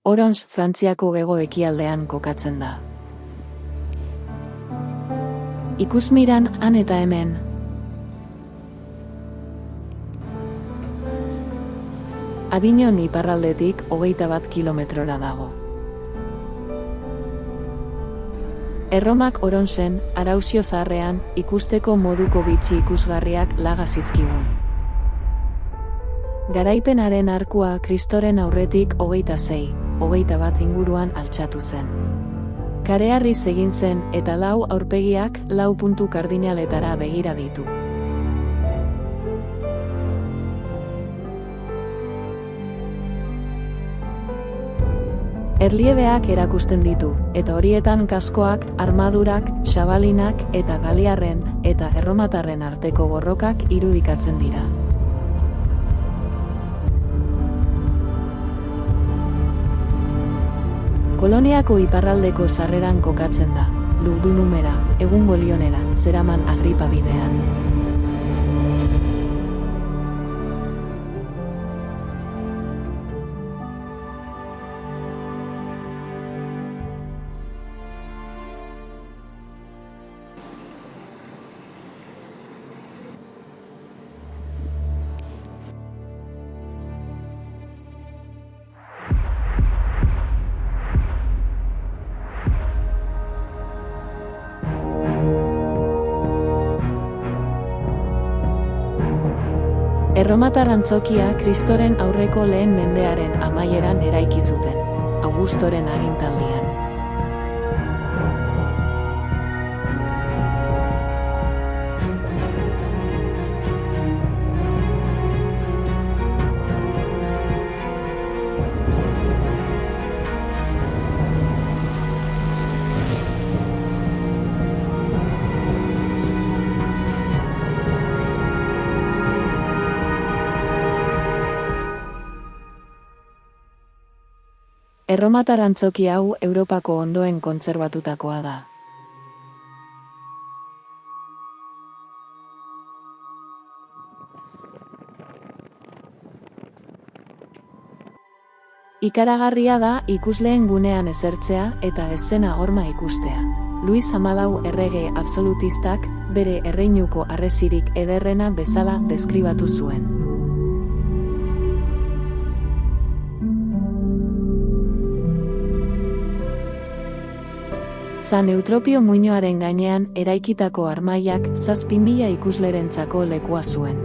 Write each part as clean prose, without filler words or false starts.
Orons Frantziako hego-ekialdean kokatzen da. Ikusmiran han eta hemen. Avignon iparraldetik 21 kilometrora dago. Erromak Oronsen, Arauzio zaharrean, ikusteko moduko bitxi ikusgarriak laga zizkigun. Garaipenaren arkua Kristoren aurretik 26-21 inguruan altxatu zen. Kareharriz egin zen eta 4 aurpegiak 4 puntu kardinaletara begira ditu. Erliebeak erakusten ditu, eta horietan kaskoak, armadurak, xabalinak eta galiarren eta erromatarren arteko borrokak irudikatzen dira. Koloniako iparraldeko sarreran kokatzen da, Lugdunumera, egungo Lionera, zeraman Agripa bidean. Erromatar antzokia Kristoren aurreko lehen mendearen amaieran eraiki zuten, Augustoren agintaldian. Erromatar antzoki hau Europako ondoen kontserbatutakoa da. Ikaragarria da ikusleen gunean esertzea eta eszena horma ikustea. Luis XIV errege absolutistak bere erreinuko harresirik ederrena bezala deskribatu zuen. San Eutropio muinoaren gainean eraikitako armaiak 7.000 ikuslerentzako lekua zuen.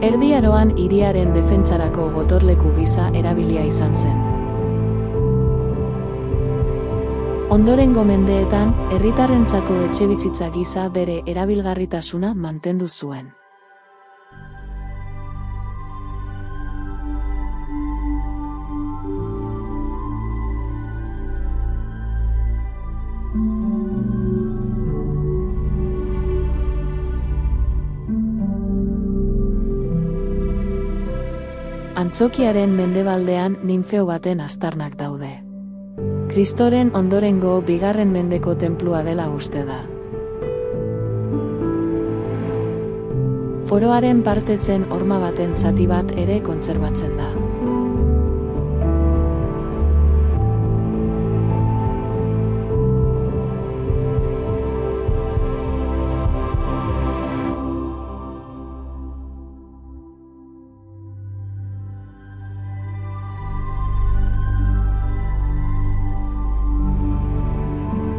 Erdi Aroan hiriaren defentsarako gotorleku gisa erabilia izan zen. Ondorengo mendeetan, herritarrentzako etxebizitza gisa bere erabilgarritasuna mantendu zuen. Antzokiaren mendebaldean ninfeo baten aztarnak daude. Kristoren ondorengo 2. mendeko tenplua dela uste da. Foroaren parte zen horma baten zati bat ere kontserbatzen da.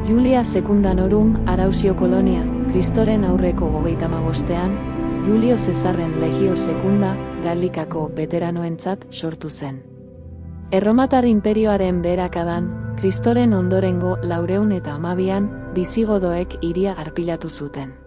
Julia Secundanorum, Arauzio kolonia, Kristoren aurreko 35ean, Julio Zesarren Legio Secunda, Galikako beteranoentzat sortu zen. Erromatar inperioaren beherakadan, Kristoren ondorengo 412an, bisigodoek hiria arpilatu zuten.